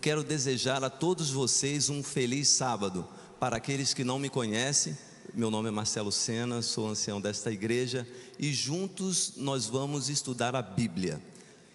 quero desejar a todos vocês um feliz sábado. Para aqueles que não me conhecem, meu nome é Marcelo Sena, sou ancião desta igreja e juntos nós vamos estudar a Bíblia.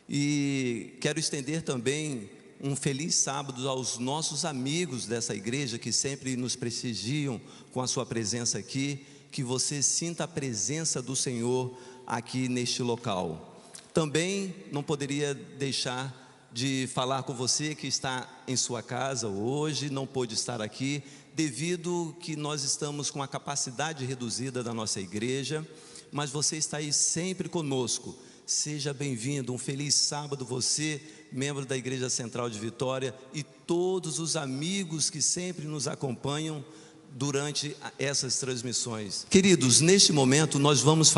E quero estender também um feliz sábado aos nossos amigos dessa igreja que sempre nos prestigiam com a sua presença aqui, que você sinta a presença do Senhor aqui neste local. Também não poderia deixar de falar com você que está em sua casa hoje, não pôde estar aqui, devido que nós estamos com a capacidade reduzida da nossa igreja, mas você está aí sempre conosco. Seja bem-vindo, um feliz sábado você, membro da Igreja Central de Vitória, e todos os amigos que sempre nos acompanham durante essas transmissões. Queridos, neste momento nós vamos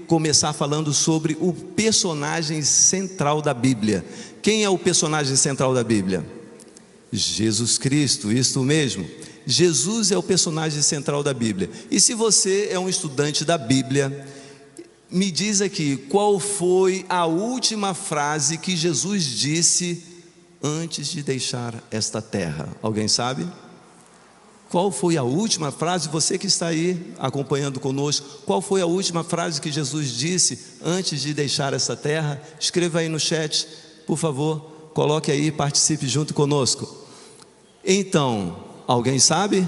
começar falando sobre o personagem central da Bíblia. Quem é o personagem central da Bíblia? Jesus Cristo, isso mesmo. Jesus é o personagem central da Bíblia. E se você é um estudante da Bíblia, me diz aqui, qual foi a última frase que Jesus disse antes de deixar esta terra? Alguém sabe? Qual foi a última frase, você que está aí acompanhando conosco, qual foi a última frase que Jesus disse antes de deixar essa terra? Escreva aí no chat, por favor, coloque aí e participe junto conosco. Então, alguém sabe?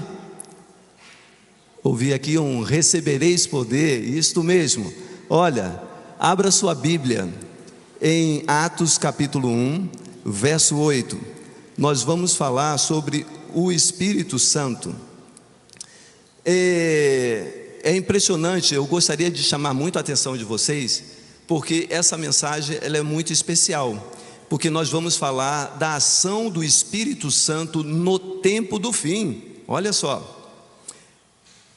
Ouvi aqui um recebereis poder, isto mesmo. Olha, abra sua Bíblia em Atos capítulo 1, verso 8. Nós vamos falar sobre o Espírito Santo. É impressionante, eu gostaria de chamar muito a atenção de vocês, porque essa mensagem ela é muito especial, porque nós vamos falar da ação do Espírito Santo no tempo do fim. Olha só,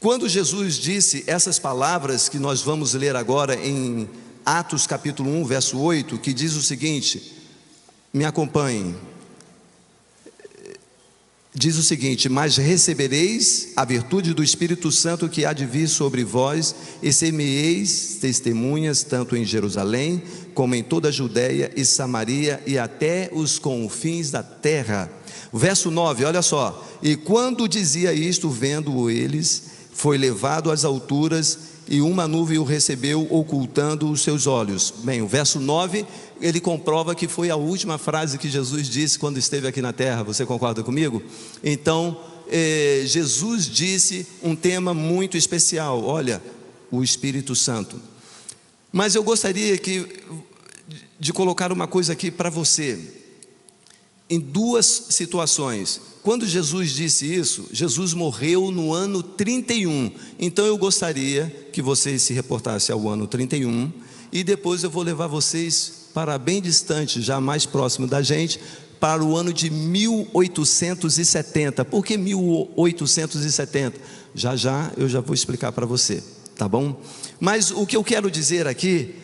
quando Jesus disse essas palavras que nós vamos ler agora em Atos capítulo 1, verso 8, que diz o seguinte, me acompanhem. Diz o seguinte: mas recebereis a virtude do Espírito Santo que há de vir sobre vós, e ser-me-eis testemunhas tanto em Jerusalém, como em toda a Judeia e Samaria e até os confins da terra. Verso 9, olha só. E quando dizia isto, vendo-o eles, foi levado às alturas, e uma nuvem o recebeu, ocultando os seus olhos. Bem, o verso 9, ele comprova que foi a última frase que Jesus disse quando esteve aqui na terra. Você concorda comigo? Então, Jesus disse um tema muito especial. Olha, o Espírito Santo. Mas eu gostaria de colocar uma coisa aqui para você. Em duas situações. Quando Jesus disse isso, Jesus morreu no ano 31. Então eu gostaria que vocês se reportassem ao ano 31. E depois eu vou levar vocês para bem distante, já mais próximo da gente, para o ano de 1870. Por que 1870? Já eu já vou explicar para você, tá bom? Mas o que eu quero dizer aqui,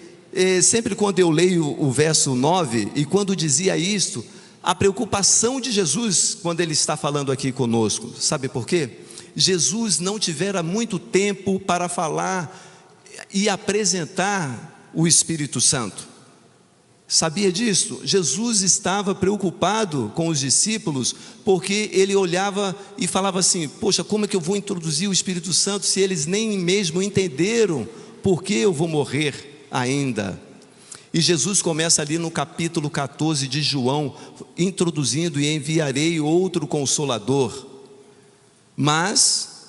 sempre quando eu leio o verso 9, e quando dizia isto, a preocupação de Jesus quando ele está falando aqui conosco, sabe por quê? Jesus não tivera muito tempo para falar e apresentar o Espírito Santo. Sabia disso? Jesus estava preocupado com os discípulos, porque ele olhava e falava assim, poxa, como é que eu vou introduzir o Espírito Santo se eles nem mesmo entenderam por que eu vou morrer ainda? E Jesus começa ali no capítulo 14 de João, introduzindo: e enviarei outro Consolador. Mas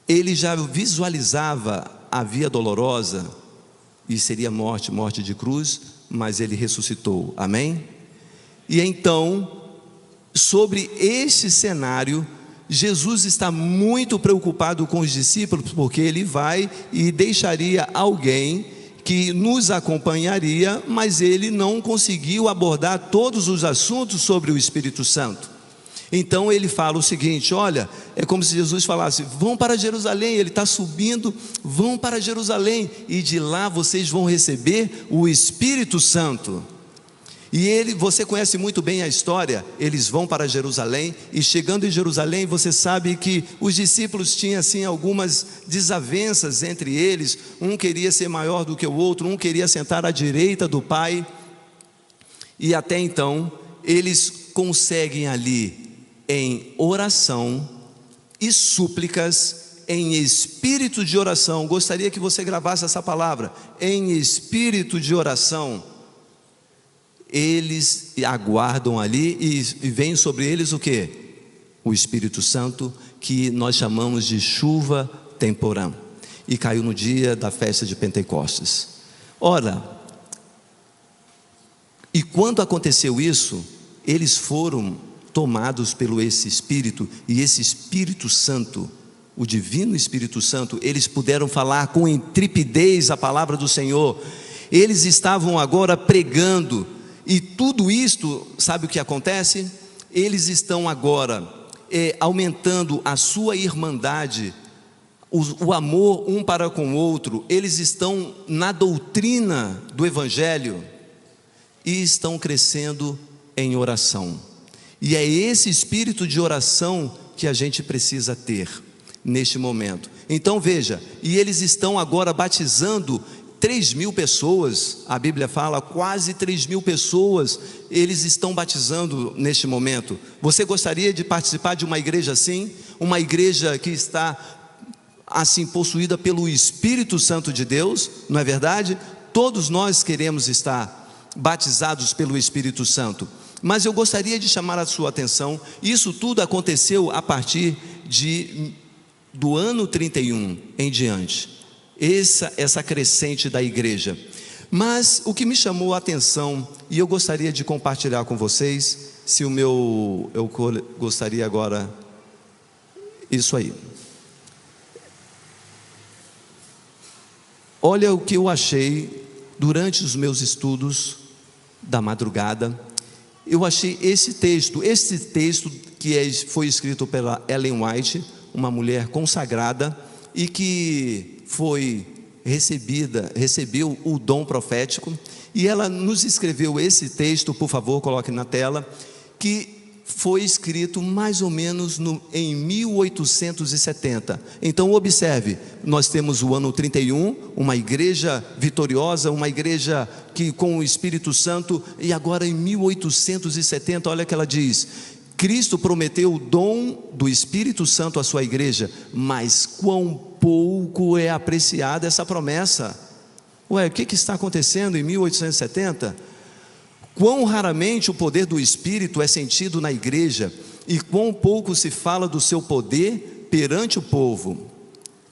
ele já visualizava a via dolorosa, e seria morte de cruz, mas ele ressuscitou, amém? E então, sobre este cenário, Jesus está muito preocupado com os discípulos, porque ele vai e deixaria alguém que nos acompanharia, mas ele não conseguiu abordar todos os assuntos sobre o Espírito Santo. Então ele fala o seguinte, olha, é como se Jesus falasse, vão para Jerusalém, ele está subindo, vão para Jerusalém, e de lá vocês vão receber o Espírito Santo. E você conhece muito bem a história, eles vão para Jerusalém, e chegando em Jerusalém, você sabe que os discípulos tinham assim algumas desavenças entre eles, um queria ser maior do que o outro, um queria sentar à direita do Pai, e até então, eles conseguem ali em oração e súplicas, em espírito de oração. Gostaria que você gravasse essa palavra, em espírito de oração. Eles aguardam ali e vem sobre eles o quê? O Espírito Santo, que nós chamamos de chuva temporã, e caiu no dia da festa de Pentecostes. Ora, e quando aconteceu isso, eles foram tomados pelo esse Espírito, e esse Espírito Santo, o divino Espírito Santo, eles puderam falar com intrepidez a palavra do Senhor. Eles estavam agora pregando, e tudo isto, sabe o que acontece? Eles estão agora aumentando a sua irmandade, o amor um para com o outro. Eles estão na doutrina do Evangelho e estão crescendo em oração. E é esse espírito de oração que a gente precisa ter neste momento. Então veja, e eles estão agora batizando 3.000 pessoas, a Bíblia fala, quase 3.000 pessoas, eles estão batizando neste momento. Você gostaria de participar de uma igreja assim? Uma igreja que está assim possuída pelo Espírito Santo de Deus, não é verdade? Todos nós queremos estar batizados pelo Espírito Santo. Mas eu gostaria de chamar a sua atenção, isso tudo aconteceu a partir do ano 31 em diante, essa crescente da igreja. Mas o que me chamou a atenção, e eu gostaria de compartilhar com vocês, eu gostaria agora, isso aí. Olha o que eu achei durante os meus estudos da madrugada. Eu achei esse texto que foi escrito pela Ellen White, uma mulher consagrada e que recebeu o dom profético, e ela nos escreveu esse texto, por favor, coloque na tela, que foi escrito mais ou menos em 1870. Então observe, nós temos o ano 31, uma igreja vitoriosa, uma igreja que com o Espírito Santo, e agora em 1870, olha o que ela diz: Cristo prometeu o dom do Espírito Santo à sua igreja, mas quão pouco é apreciada essa promessa. Ué, o que está acontecendo em 1870? Quão raramente o poder do Espírito é sentido na igreja, e quão pouco se fala do seu poder perante o povo.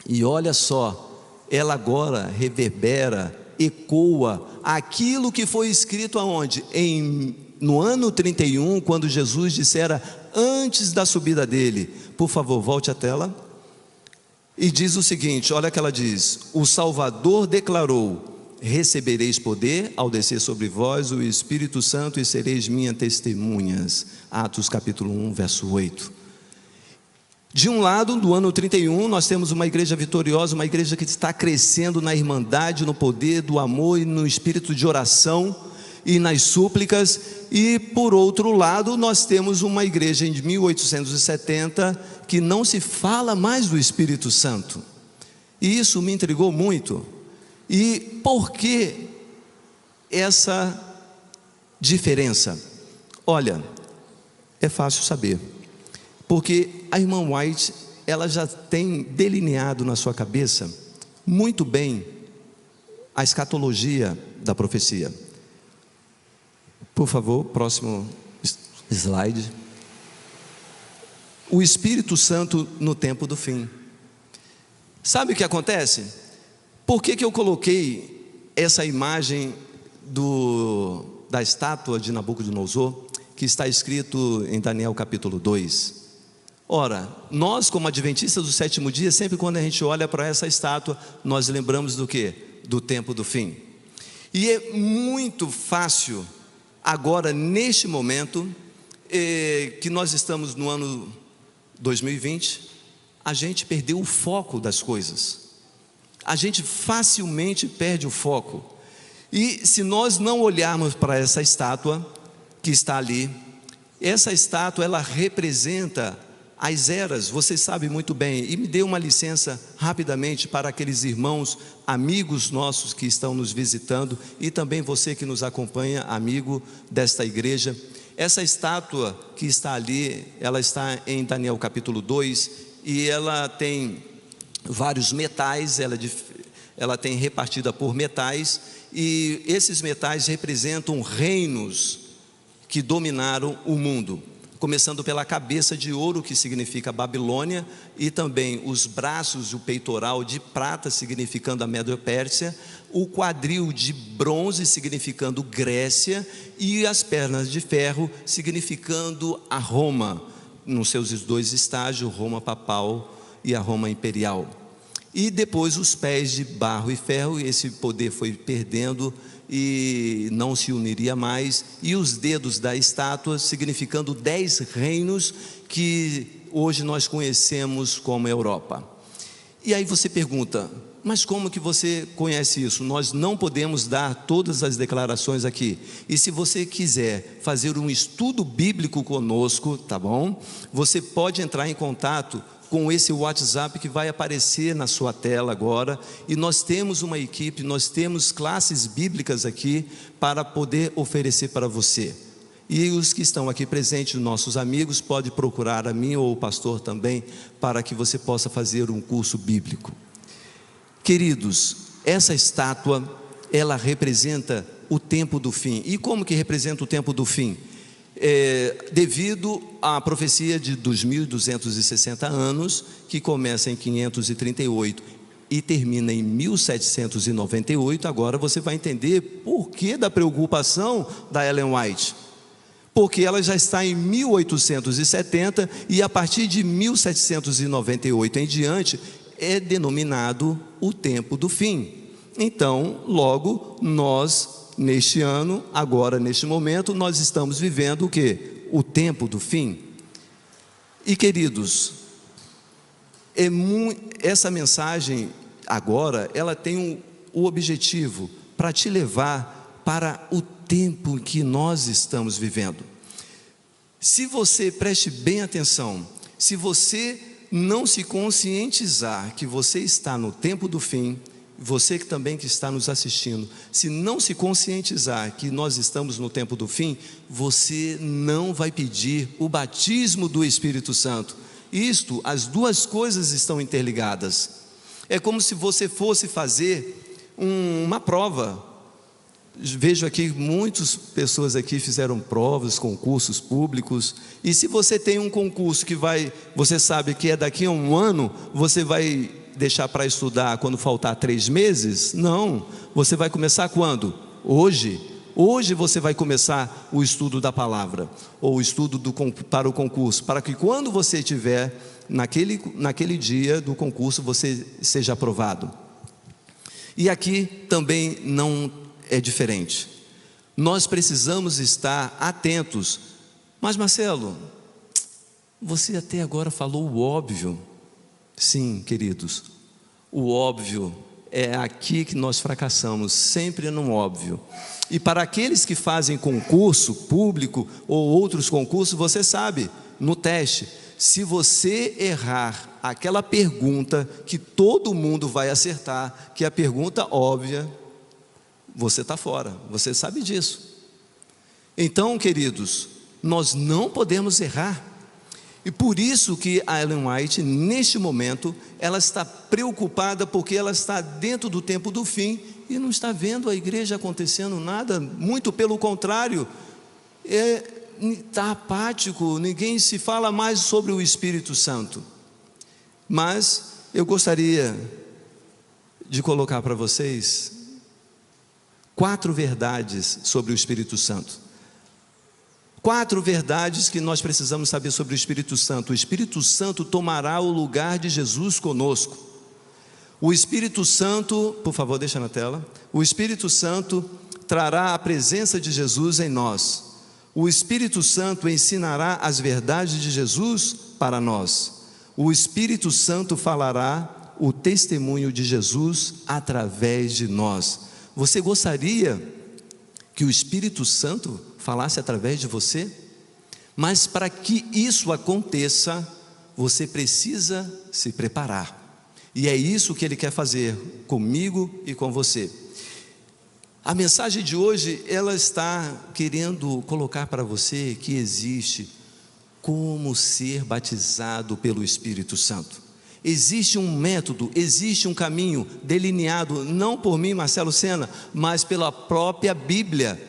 E olha só, ela agora reverbera, ecoa aquilo que foi escrito aonde? No ano 31, quando Jesus dissera antes da subida dele. Por favor, volte à tela. E diz o seguinte, olha o que ela diz: o Salvador declarou: recebereis poder ao descer sobre vós o Espírito Santo e sereis minhas testemunhas. Atos capítulo 1, verso 8. De um lado, do ano 31, nós temos uma igreja vitoriosa, uma igreja que está crescendo na irmandade, no poder do amor e no espírito de oração e nas súplicas. E por outro lado, nós temos uma igreja em 1870 que não se fala mais do Espírito Santo. E isso me intrigou muito. E por que essa diferença? Olha, é fácil saber, porque a irmã White, ela já tem delineado na sua cabeça muito bem a escatologia da profecia. Por favor, próximo slide. O Espírito Santo no tempo do fim. Sabe o que acontece? Por que eu coloquei essa imagem da estátua de Nabucodonosor, que está escrito em Daniel capítulo 2? Ora, nós como adventistas do sétimo dia, sempre quando a gente olha para essa estátua, nós lembramos do quê? Do tempo do fim. E é muito fácil, agora neste momento, que nós estamos no ano 2020, a gente perdeu o foco das coisas. A gente facilmente perde o foco. E se nós não olharmos para essa estátua que está ali, essa estátua, ela representa as eras, vocês sabem muito bem. E me dê uma licença rapidamente para aqueles irmãos, amigos nossos que estão nos visitando, e também você que nos acompanha, amigo desta igreja. Essa estátua que está ali, ela está em Daniel capítulo 2, e ela tem vários metais, ela tem repartida por metais, e esses metais representam reinos que dominaram o mundo, começando pela cabeça de ouro, que significa Babilônia, e também os braços e o peitoral de prata, significando a Médio-Pérsia, o quadril de bronze, significando Grécia, e as pernas de ferro, significando a Roma, nos seus dois estágios, Roma papal e a Roma imperial. E depois os pés de barro e ferro, esse poder foi perdendo e não se uniria mais, e os dedos da estátua, significando 10 reinos que hoje nós conhecemos como Europa. E aí você pergunta, mas como que você conhece isso? Nós não podemos dar todas as declarações aqui, e se você quiser fazer um estudo bíblico conosco, tá bom? Você pode entrar em contato com esse WhatsApp que vai aparecer na sua tela agora, e nós temos uma equipe, nós temos classes bíblicas aqui para poder oferecer para você. E os que estão aqui presentes, nossos amigos, podem procurar a mim ou o pastor também, para que você possa fazer um curso bíblico. Queridos, essa estátua, ela representa o tempo do fim. E como que representa o tempo do fim? Devido à profecia de 2.260 anos, que começa em 538 e termina em 1798, agora você vai entender por que da preocupação da Ellen White. Porque ela já está em 1870, e a partir de 1798 em diante, é denominado o tempo do fim. Então, logo, nós, neste ano, agora, neste momento, nós estamos vivendo o quê? O tempo do fim. E queridos, essa mensagem agora, ela tem o objetivo para te levar para o tempo que nós estamos vivendo. Se você, preste bem atenção, se você não se conscientizar que você está no tempo do fim, você que também que está nos assistindo, se não se conscientizar que nós estamos no tempo do fim, você não vai pedir o batismo do Espírito Santo. Isto, as duas coisas estão interligadas. É como se você fosse fazer uma prova. Vejo aqui, muitas pessoas aqui fizeram provas, concursos públicos, e se você tem um concurso que você sabe que é daqui a um ano, você vai deixar para estudar quando faltar 3 meses? Não, você vai começar quando? Hoje você vai começar o estudo da palavra, ou o estudo para o concurso, para que quando você estiver naquele dia do concurso, você seja aprovado. E aqui também não é diferente. Nós precisamos estar atentos. Mas Marcelo, você até agora falou o óbvio. Sim, queridos, o óbvio é aqui que nós fracassamos, sempre no óbvio. E para aqueles que fazem concurso público ou outros concursos, você sabe, no teste, se você errar aquela pergunta que todo mundo vai acertar, que é a pergunta óbvia, você está fora, você sabe disso. Então, queridos, nós não podemos errar. E por isso que a Ellen White, neste momento, ela está preocupada, porque ela está dentro do tempo do fim e não está vendo a igreja acontecendo nada, muito pelo contrário, está apático, ninguém se fala mais sobre o Espírito Santo. Mas eu gostaria de colocar para vocês 4 verdades sobre o Espírito Santo. 4 verdades que nós precisamos saber sobre o Espírito Santo. O Espírito Santo tomará o lugar de Jesus conosco. O Espírito Santo, por favor, deixa na tela. O Espírito Santo trará a presença de Jesus em nós. O Espírito Santo ensinará as verdades de Jesus para nós. O Espírito Santo falará o testemunho de Jesus através de nós. Você gostaria que o Espírito Santo falasse através de você? Mas para que isso aconteça, você precisa se preparar. E é isso que Ele quer fazer comigo e com você. A mensagem de hoje, ela está querendo colocar para você que existe como ser batizado pelo Espírito Santo. Existe um método, existe um caminho delineado, não por mim, Marcelo Sena, mas pela própria Bíblia.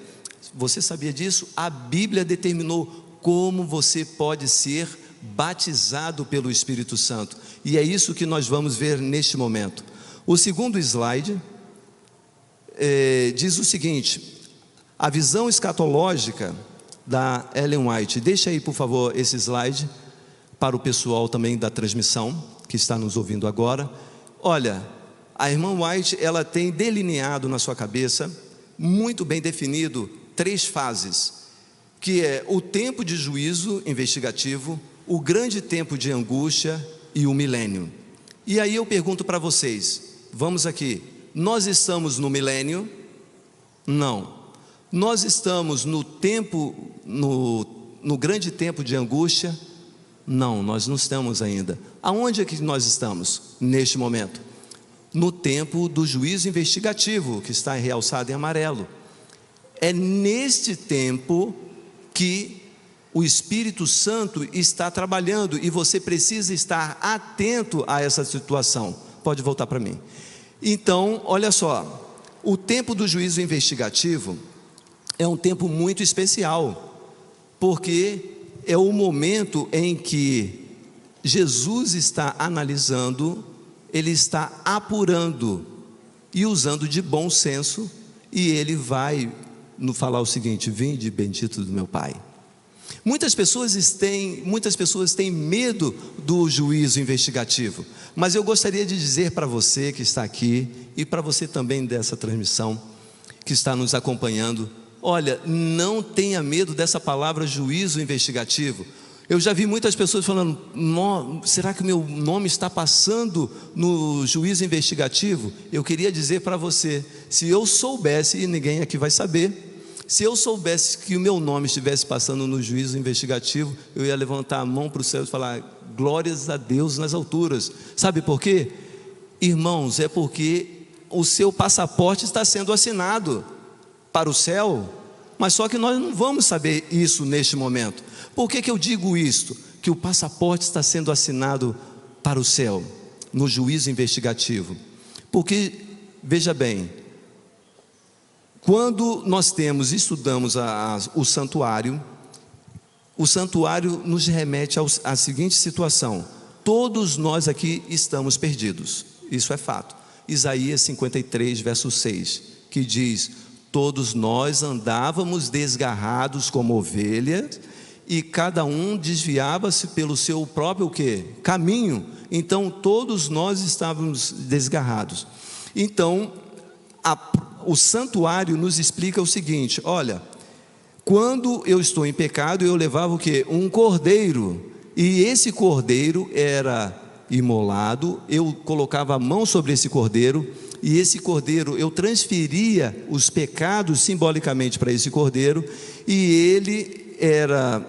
Você sabia disso? A Bíblia determinou como você pode ser batizado pelo Espírito Santo. E é isso que nós vamos ver neste momento. O segundo slide diz o seguinte: a visão escatológica da Ellen White. Deixa aí, por favor, esse slide para o pessoal também da transmissão que está nos ouvindo agora. Olha, a irmã White, ela tem delineado na sua cabeça, muito bem definido, 3 fases, que é o tempo de juízo investigativo, o grande tempo de angústia e o milênio. E aí eu pergunto para vocês, vamos aqui, nós estamos no milênio? Não. Nós estamos no tempo, no grande tempo de angústia? Não, nós não estamos ainda. Aonde é que nós estamos neste momento? No tempo do juízo investigativo, que está realçado em amarelo. É neste tempo que o Espírito Santo está trabalhando e você precisa estar atento a essa situação. Pode voltar para mim. Então, olha só, o tempo do juízo investigativo é um tempo muito especial, porque é o momento em que Jesus está analisando, Ele está apurando e usando de bom senso, e Ele vai nos falar o seguinte: vinde bendito do meu Pai. Muitas pessoas têm medo do juízo investigativo, mas eu gostaria de dizer para você que está aqui, e para você também dessa transmissão, que está nos acompanhando, olha, não tenha medo dessa palavra juízo investigativo. Eu já vi muitas pessoas falando: será que o meu nome está passando no juízo investigativo? Eu queria dizer para você, se eu soubesse, e ninguém aqui vai saber, se eu soubesse que o meu nome estivesse passando no juízo investigativo, eu ia levantar a mão para o céu e falar: glórias a Deus nas alturas. Sabe por quê? Irmãos, é porque o seu passaporte está sendo assinado para o céu, mas só que nós não vamos saber isso neste momento. Por que eu digo isto? Que o passaporte está sendo assinado para o céu, no juízo investigativo. Porque, veja bem, quando nós estudamos o santuário nos remete à seguinte situação: todos nós aqui estamos perdidos, isso é fato. Isaías 53, verso 6, que diz: todos nós andávamos desgarrados como ovelhas, e cada um desviava-se pelo seu próprio caminho. Então todos nós estávamos desgarrados. Então o santuário nos explica o seguinte: olha, quando eu estou em pecado, eu levava um cordeiro, e esse cordeiro era imolado, eu colocava a mão sobre esse cordeiro, e esse cordeiro, eu transferia os pecados simbolicamente para esse cordeiro, e ele era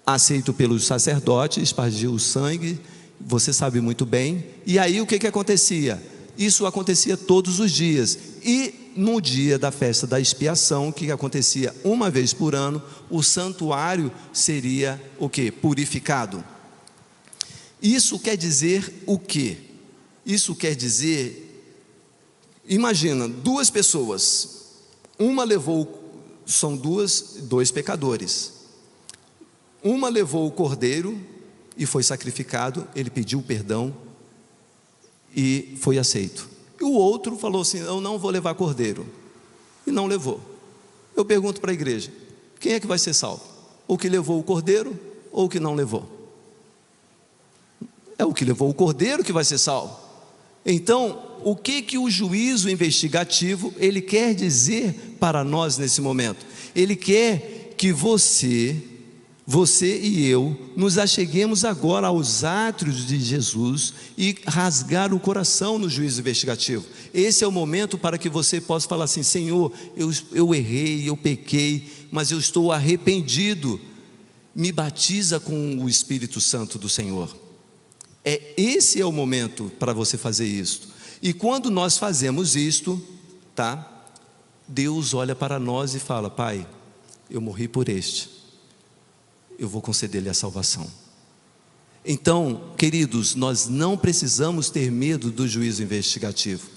aceito pelos sacerdotes, espargia o sangue, você sabe muito bem. E aí o que acontecia? Isso acontecia todos os dias, e no dia da festa da expiação, que acontecia uma vez por ano, o santuário seria purificado. Isso quer dizer o quê? Isso quer dizer, imagina, 2 pessoas, são dois pecadores, uma levou o cordeiro e foi sacrificado, ele pediu perdão e foi aceito. E o outro falou assim: eu não vou levar cordeiro, e não levou. Eu pergunto para a igreja: quem é que vai ser salvo? O que levou o cordeiro ou o que não levou? É o que levou o cordeiro que vai ser salvo. Então, o que o juízo investigativo ele quer dizer para nós nesse momento? Ele quer que você e eu nos acheguemos agora aos átrios de Jesus e rasgar o coração no juízo investigativo. Esse é o momento para que você possa falar assim: Senhor, eu errei, eu pequei, mas eu estou arrependido, me batiza com o Espírito Santo do Senhor. Esse é o momento para você fazer isto. E quando nós fazemos isto, Deus olha para nós e fala: Pai, eu morri por este, eu vou conceder-lhe a salvação. Então, queridos, nós não precisamos ter medo do juízo investigativo,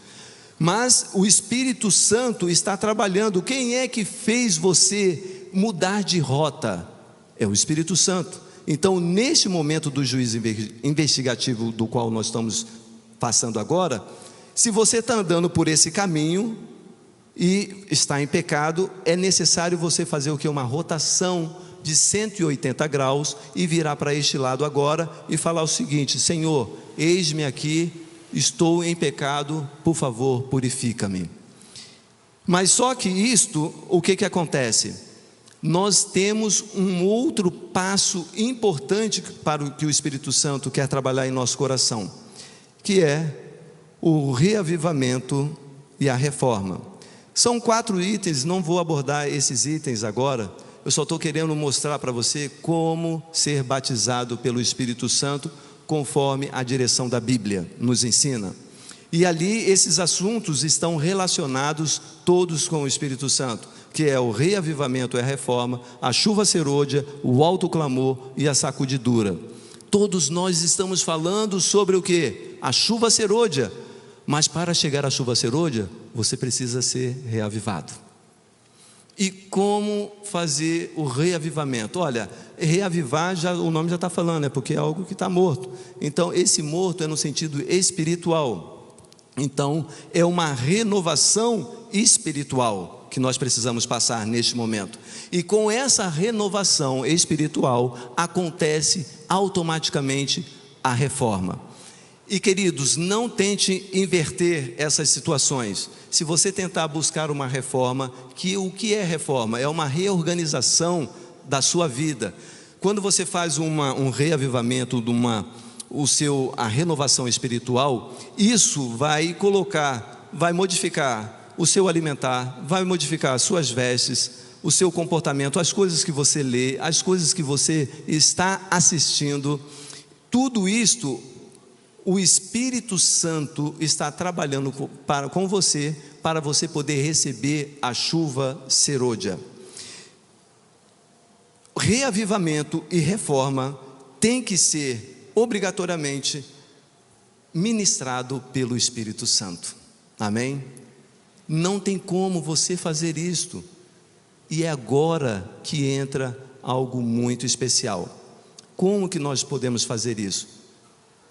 mas o Espírito Santo está trabalhando. Quem é que fez você mudar de rota? É o Espírito Santo. Então, neste momento do juízo investigativo do qual nós estamos passando agora, se você está andando por esse caminho e está em pecado, é necessário você fazer o que? Uma rotação de 180 graus e virar para este lado agora e falar o seguinte: Senhor, eis-me aqui, estou em pecado, por favor, purifica-me. Mas só que isto, o que acontece? Nós temos um outro passo importante para o que o Espírito Santo quer trabalhar em nosso coração, que é o reavivamento e a reforma. São 4 itens, não vou abordar esses itens agora. Eu só estou querendo mostrar para você como ser batizado pelo Espírito Santo, conforme a direção da Bíblia nos ensina. E ali esses assuntos estão relacionados todos com o Espírito Santo, que é o reavivamento e a reforma, a chuva serôdia, o alto clamor e a sacudidura. Todos nós estamos falando sobre o que? A chuva serôdia. Mas para chegar à chuva serôdia, você precisa ser reavivado. E como fazer o reavivamento? Olha, reavivar, o nome já está falando, é porque é algo que está morto. Então, esse morto é no sentido espiritual. Então, é uma renovação espiritual que nós precisamos passar neste momento. E com essa renovação espiritual, acontece automaticamente a reforma. E queridos, não tente inverter essas situações. Se você tentar buscar uma reforma, o que é reforma? É uma reorganização da sua vida. Quando você faz um reavivamento, a renovação espiritual, isso vai modificar o seu alimentar, vai modificar as suas vestes, o seu comportamento, as coisas que você lê, as coisas que você está assistindo. Tudo isto, o Espírito Santo está trabalhando com você, para você poder receber a chuva serôdia. Reavivamento e reforma tem que ser obrigatoriamente ministrado pelo Espírito Santo. Amém? Não tem como você fazer isto. E é agora que entra algo muito especial. Como que nós podemos fazer isso?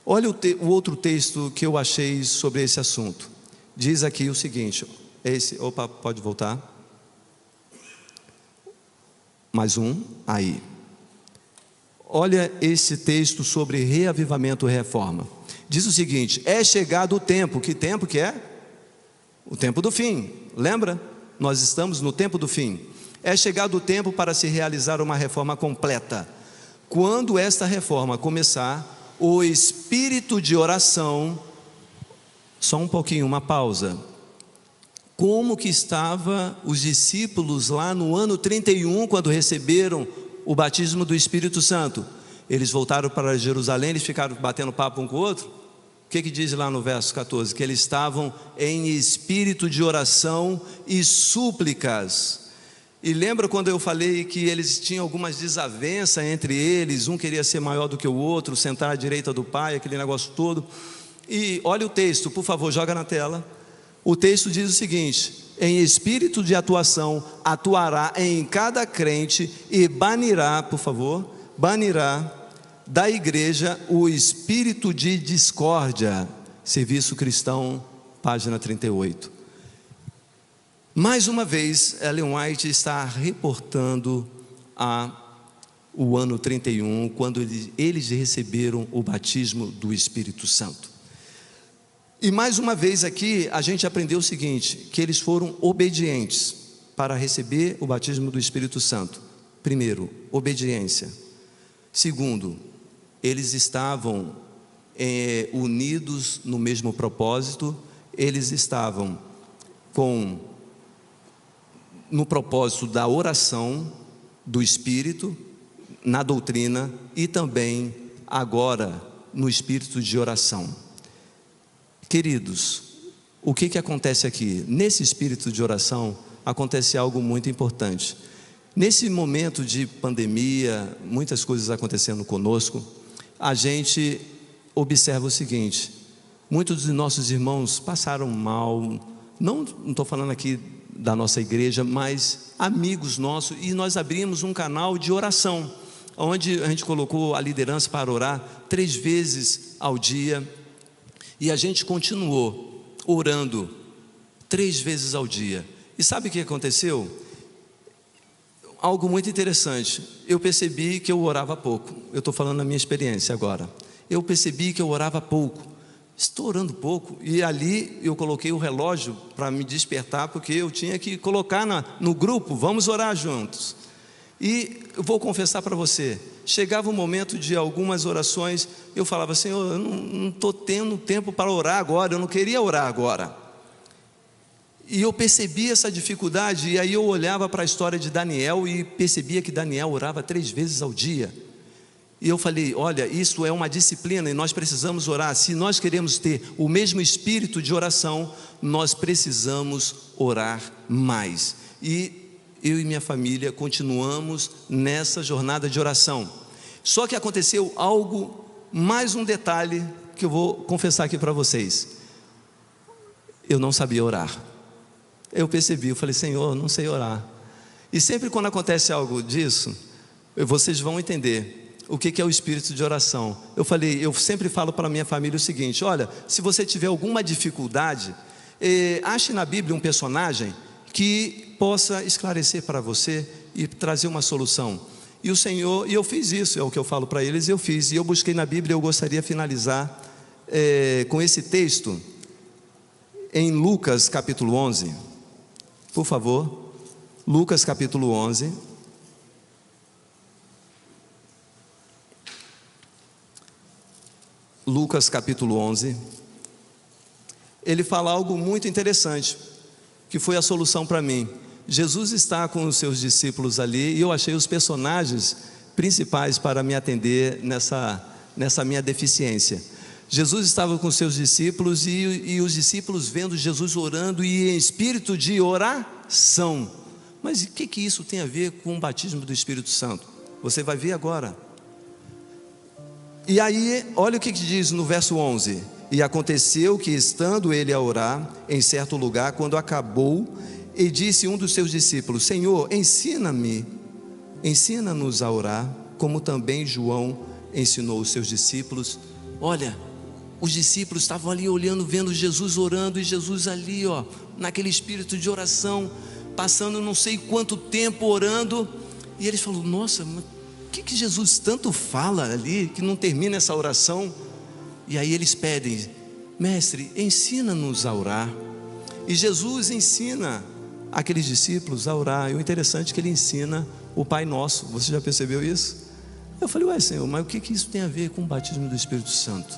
Olha o outro texto que eu achei sobre esse assunto. Diz aqui o seguinte, pode voltar. Mais um, aí. Olha esse texto sobre reavivamento e reforma. Diz o seguinte: é chegado o tempo. Que tempo que é? O tempo do fim. Lembra? Nós estamos no tempo do fim. É chegado o tempo para se realizar uma reforma completa. Quando esta reforma começar, o espírito de oração, só um pouquinho, uma pausa. Como que estavam os discípulos lá no ano 31, quando receberam o batismo do Espírito Santo? Eles voltaram para Jerusalém, eles ficaram batendo papo um com o outro? O que diz lá no verso 14? Que eles estavam em espírito de oração e súplicas. E lembra quando eu falei que eles tinham algumas desavenças entre eles, um queria ser maior do que o outro, sentar à direita do Pai, aquele negócio todo. E olha o texto, por favor, joga na tela. O texto diz o seguinte: em espírito de atuação, atuará em cada crente e banirá, por favor, banirá da igreja o espírito de discórdia. Serviço Cristão, página 38. Mais uma vez, Ellen White está reportando o ano 31, quando eles receberam o batismo do Espírito Santo. E mais uma vez aqui, a gente aprendeu o seguinte, que eles foram obedientes para receber o batismo do Espírito Santo. Primeiro, obediência. Segundo, eles estavam unidos no mesmo propósito, eles estavam no propósito da oração, do Espírito, na doutrina e também agora no espírito de oração. Queridos, o que acontece aqui? Nesse espírito de oração, acontece algo muito importante. Nesse momento de pandemia, muitas coisas acontecendo conosco, a gente observa o seguinte: muitos de nossos irmãos passaram mal, não estou falando aqui da nossa igreja, mas amigos nossos, e nós abrimos um canal de oração, onde a gente colocou a liderança para orar 3 vezes ao dia, e a gente continuou orando 3 vezes ao dia. E sabe o que aconteceu? Algo muito interessante. Eu percebi que eu orava pouco. Eu estou falando da minha experiência agora. Eu percebi que eu orava pouco. Estou orando pouco. E ali eu coloquei o relógio para me despertar, porque eu tinha que colocar no grupo, vamos orar juntos. E eu vou confessar para você, chegava o momento de algumas orações, eu falava: Senhor, eu não estou tendo tempo para orar agora, eu não queria orar agora. E eu percebi essa dificuldade, e aí eu olhava para a história de Daniel e percebia que Daniel orava 3 vezes ao dia. E eu falei: olha, isso é uma disciplina e nós precisamos orar. Se nós queremos ter o mesmo espírito de oração, nós precisamos orar mais. E eu e minha família continuamos nessa jornada de oração. Só que aconteceu algo, mais um detalhe que eu vou confessar aqui para vocês. Eu não sabia orar. Eu percebi, eu falei: Senhor, não sei orar. E sempre quando acontece algo disso, vocês vão entender o que é o espírito de oração. Eu sempre falo para a minha família o seguinte: olha, se você tiver alguma dificuldade, ache na Bíblia um personagem que possa esclarecer para você e trazer uma solução. E o Senhor, e eu fiz isso, é o que eu falo para eles, eu fiz. E eu busquei na Bíblia. Eu gostaria de finalizar com esse texto em Lucas capítulo 11. Por favor, Lucas capítulo 11. Lucas capítulo 11. Ele fala algo muito interessante, que foi a solução para mim. Jesus está com os seus discípulos ali, e eu achei os personagens principais para me atender nessa minha deficiência. Jesus estava com seus discípulos, e os discípulos vendo Jesus orando e em espírito de oração. Mas o que isso tem a ver com o batismo do Espírito Santo? Você vai ver agora. E aí, olha o que diz no verso 11: e aconteceu que, estando ele a orar em certo lugar, quando acabou, e disse um dos seus discípulos: Senhor, ensina-nos a orar, como também João ensinou os seus discípulos. Olha, os discípulos estavam ali olhando, vendo Jesus orando, e Jesus ali, naquele espírito de oração, passando não sei quanto tempo orando, e eles falaram: nossa, mas o que Jesus tanto fala ali, que não termina essa oração? E aí eles pedem: mestre, ensina-nos a orar. E Jesus ensina aqueles discípulos a orar. E o interessante é que ele ensina o Pai Nosso. Você já percebeu isso? Eu falei: ué, Senhor, mas o que isso tem a ver com o batismo do Espírito Santo?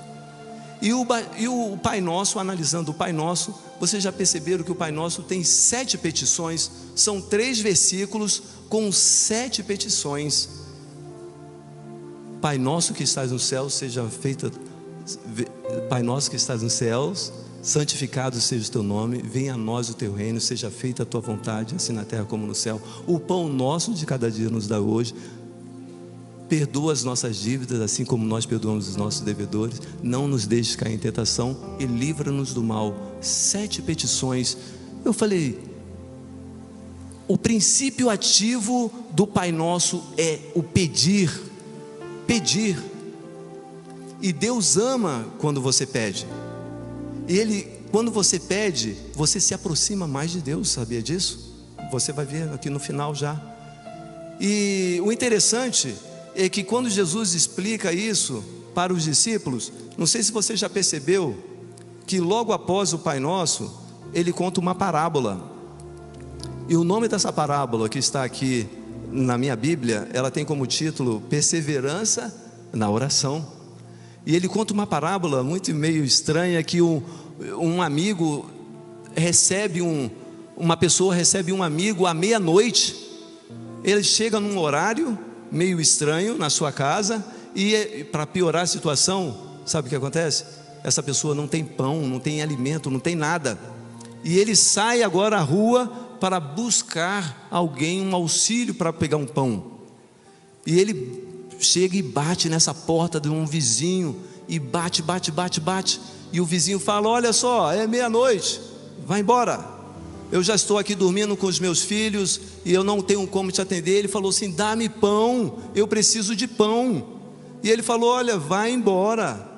E o Pai Nosso, analisando o Pai Nosso, vocês já perceberam que o Pai Nosso tem 7 petições. São 3 versículos com 7 petições. Pai nosso que estás no céu, seja feita. Pai nosso que estás nos céus, santificado seja o teu nome, venha a nós o teu reino, seja feita a tua vontade, assim na terra como no céu. O pão nosso de cada dia nos dá hoje. Perdoa as nossas dívidas, assim como nós perdoamos os nossos devedores. Não nos deixes cair em tentação e livra-nos do mal. 7 petições. Eu falei: o princípio ativo do Pai Nosso é o pedir. Pedir. E Deus ama quando você pede. Quando você pede, você se aproxima mais de Deus, sabia disso? Você vai ver aqui no final já. E o interessante é que quando Jesus explica isso para os discípulos, não sei se você já percebeu, que logo após o Pai Nosso, ele conta uma parábola. E o nome dessa parábola que está aqui na minha Bíblia, ela tem como título Perseverança na Oração. E ele conta uma parábola muito meio estranha, que um amigo recebe uma pessoa recebe um amigo à meia-noite. Ele chega num horário meio estranho na sua casa, e para piorar a situação, sabe o que acontece? Essa pessoa não tem pão, não tem alimento, não tem nada. E ele sai agora à rua para buscar alguém, um auxílio para pegar um pão. E ele chega e bate nessa porta de um vizinho, e bate. E o vizinho fala: olha só, é meia-noite, vai embora. Eu já estou aqui dormindo com os meus filhos e eu não tenho como te atender. Ele falou assim: dá-me pão, eu preciso de pão. E ele falou: olha, vai embora,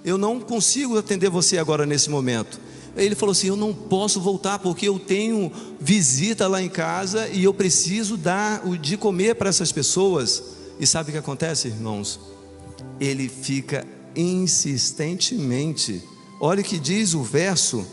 eu não consigo atender você agora nesse momento. Ele falou assim: eu não posso voltar porque eu tenho visita lá em casa e eu preciso dar de comer para essas pessoas. E sabe o que acontece, irmãos? Ele fica insistentemente. Olha o que diz o verso.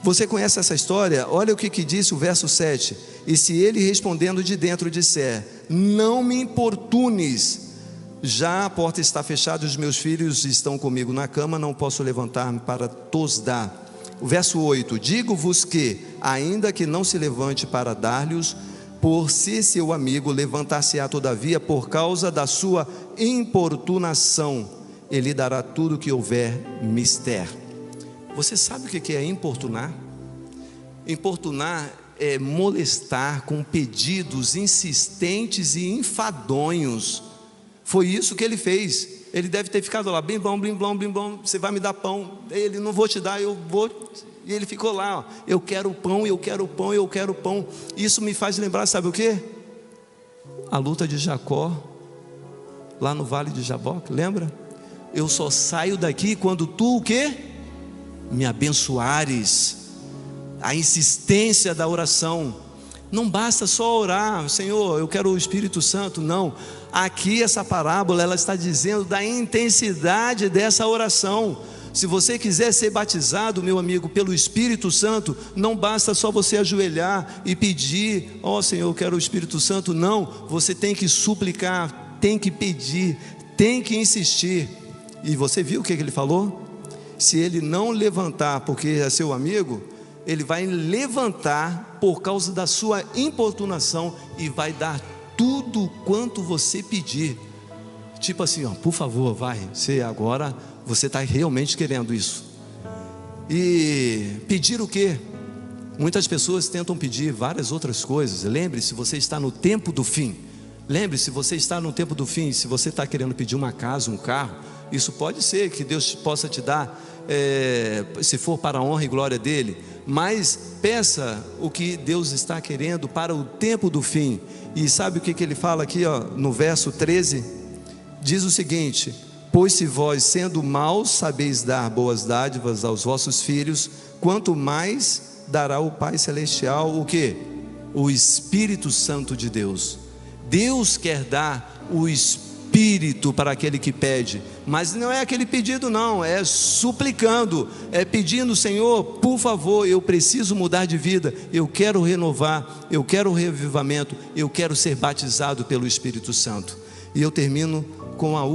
Você conhece essa história? Olha o que disse o verso 7. E se ele respondendo de dentro disser: não me importunes, já a porta está fechada, os meus filhos estão comigo na cama, não posso levantar-me para tos dar. O verso 8: digo-vos que, ainda que não se levante para dar-lhes, por ser seu amigo, levantar-se-á todavia por causa da sua importunação, ele dará tudo o que houver mister. Você sabe o que é importunar? Importunar é molestar com pedidos insistentes e enfadonhos. Foi isso que ele fez. Ele deve ter ficado lá: blim blom, você vai me dar pão. Ele: não vou te dar, eu vou. E ele ficou lá: ó, eu quero pão, eu quero pão, eu quero pão. Isso me faz lembrar, sabe o que? A luta de Jacó, lá no vale de Jaboque, lembra? Eu só saio daqui quando tu o quê? Me abençoares. A insistência da oração. Não basta só orar: Senhor, eu quero o Espírito Santo. Não, aqui essa parábola, ela está dizendo da intensidade dessa oração. Se você quiser ser batizado, meu amigo, pelo Espírito Santo, não basta só você ajoelhar e pedir: ó Senhor, eu quero o Espírito Santo. Não, você tem que suplicar, tem que pedir, tem que insistir. E você viu o que ele falou? Se ele não levantar porque é seu amigo, ele vai levantar por causa da sua importunação e vai dar tudo quanto você pedir. Tipo assim, ó, por favor, vai, você está realmente querendo isso. E pedir o quê? Muitas pessoas tentam pedir várias outras coisas. Lembre-se, você está no tempo do fim. Lembre-se, você está no tempo do fim. Se você está querendo pedir uma casa, um carro, isso pode ser que Deus possa te dar, se for para a honra e glória dele. Mas peça o que Deus está querendo para o tempo do fim. E sabe o que ele fala aqui, ó, no verso 13? Diz o seguinte: pois se vós, sendo maus, sabeis dar boas dádivas aos vossos filhos, quanto mais dará o Pai Celestial o quê? O Espírito Santo de Deus. Deus quer dar o Espírito para aquele que pede, mas não é aquele pedido não, é suplicando, é pedindo: Senhor, por favor, eu preciso mudar de vida, eu quero renovar, eu quero revivamento, eu quero ser batizado pelo Espírito Santo. E eu termino com o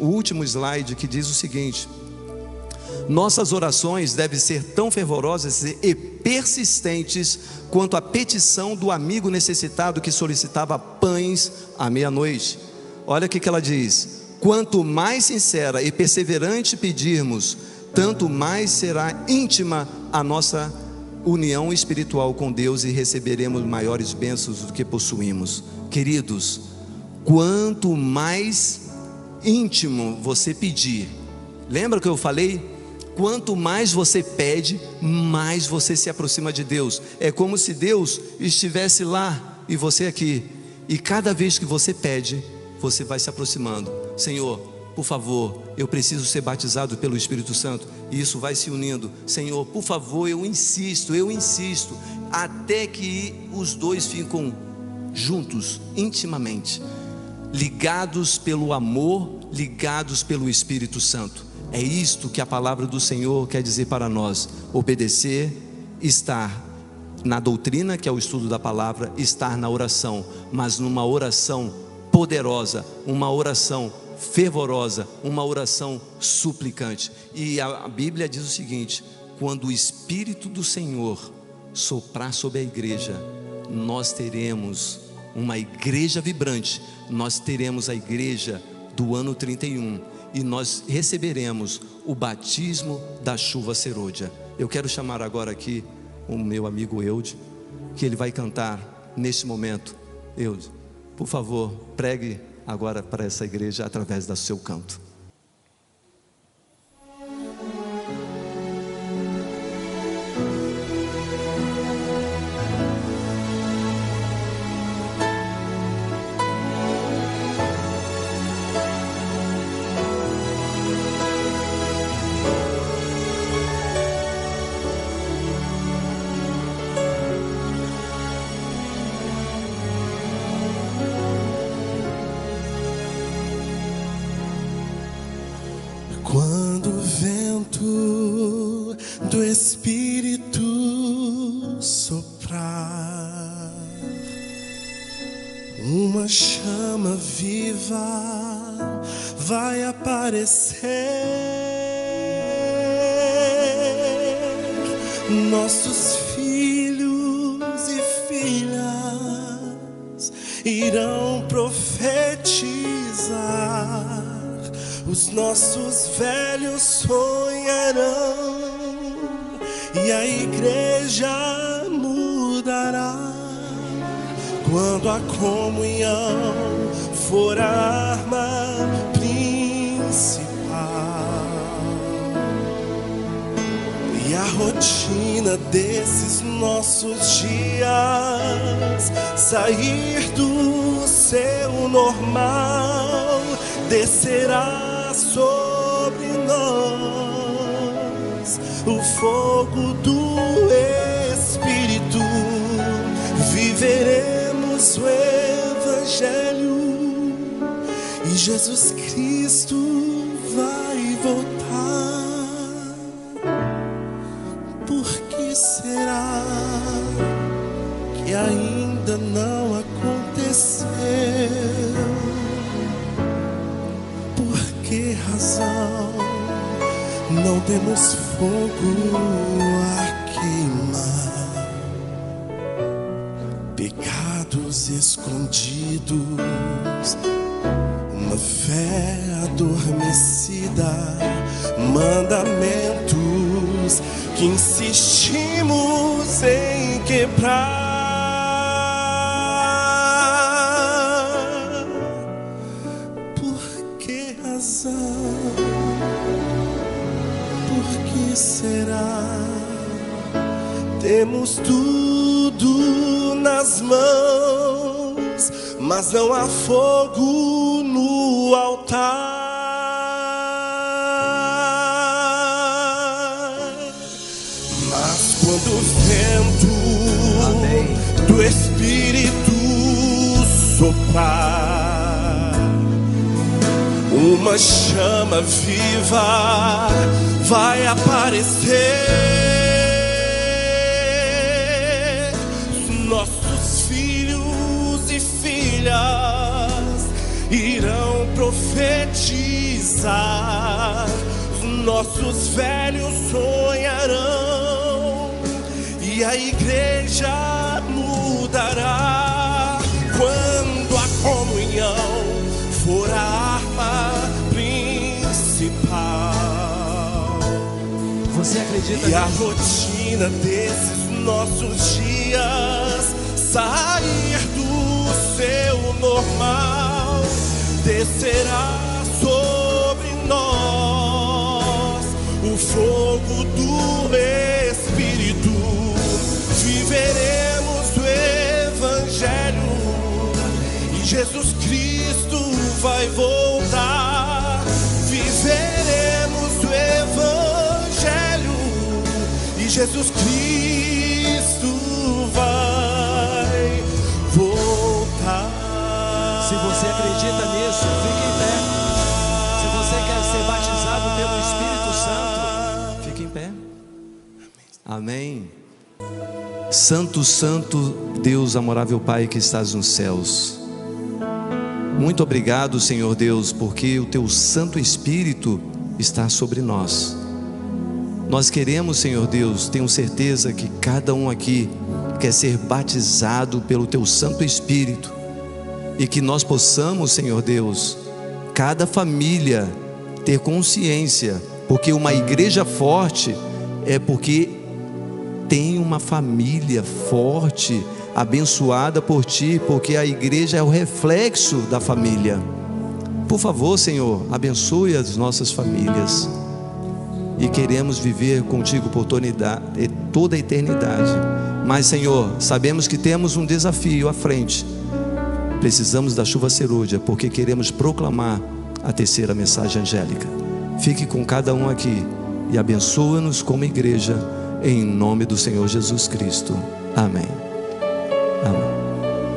último slide, que diz o seguinte: nossas orações devem ser tão fervorosas e persistentes quanto a petição do amigo necessitado que solicitava pães à meia-noite. Olha o que ela diz: quanto mais sincera e perseverante pedirmos, tanto mais será íntima a nossa união espiritual com Deus e receberemos maiores bênçãos do que possuímos. Queridos, quanto mais íntimo você pedir, lembra que eu falei? Quanto mais você pede, mais você se aproxima de Deus. É como se Deus estivesse lá e você aqui. E cada vez que você pede, você vai se aproximando. Senhor, por favor, eu preciso ser batizado pelo Espírito Santo. E isso vai se unindo. Senhor, por favor, eu insisto, até que os dois ficam juntos, intimamente, ligados pelo amor, ligados pelo Espírito Santo. É isto que a palavra do Senhor quer dizer para nós: obedecer, estar na doutrina, que é o estudo da palavra, estar na oração, mas numa oração poderosa, uma oração fervorosa, uma oração suplicante. E a Bíblia diz o seguinte: quando o Espírito do Senhor soprar sobre a igreja, nós teremos uma igreja vibrante, nós teremos a igreja do ano 31, e nós receberemos o batismo da chuva serôdia. Eu quero chamar agora aqui o meu amigo Eude, que ele vai cantar neste momento. Eude, por favor, pregue agora para essa igreja através do seu canto. Quando o vento do Espírito soprar, uma chama viva vai aparecer. Nossos filhos e filhas irão profetizar. Os nossos velhos sonharão e a igreja mudará. Quando a comunhão for a arma principal e a rotina desses nossos dias sair do seu normal, descerá sobre nós o fogo do Espírito. Viveremos o Evangelho e Jesus Cristo vai voltar. Por que será que ainda não aconteceu? Que razão não temos fogo a queimar? Pecados escondidos, uma fé adormecida, mandamentos que insistimos em quebrar. Por que será? Temos tudo nas mãos, mas não há fogo no altar. Mas quando o vento do Espírito soprar, uma chama viva vai aparecer. Nossos filhos e filhas irão profetizar. Nossos velhos sonharão e a igreja mudará. Quando a comunhão for a arma principal, você acredita e a rotina desses nossos dias sair do seu normal, descerá sobre nós o fogo do Espírito. Viveremos o Evangelho e Jesus Cristo vai voltar. Viveremos o Evangelho e Jesus Cristo vai voltar. Se você acredita nisso, fique em pé. Se você quer ser batizado pelo Espírito Santo, fique em pé. Amém. Santo, Santo, Deus amorável Pai que estás nos céus, muito obrigado, Senhor Deus, porque o Teu Santo Espírito está sobre nós. Nós queremos, Senhor Deus, tenho certeza que cada um aqui quer ser batizado pelo Teu Santo Espírito, e que nós possamos, Senhor Deus, cada família ter consciência, porque uma igreja forte é porque tenha uma família forte, abençoada por Ti, porque a igreja é o reflexo da família. Por favor, Senhor, abençoe as nossas famílias. E queremos viver contigo por toda a eternidade. Mas, Senhor, sabemos que temos um desafio à frente. Precisamos da chuva cerúlea, porque queremos proclamar a terceira mensagem angélica. Fique com cada um aqui e abençoa-nos como igreja, em nome do Senhor Jesus Cristo. Amém. Amém.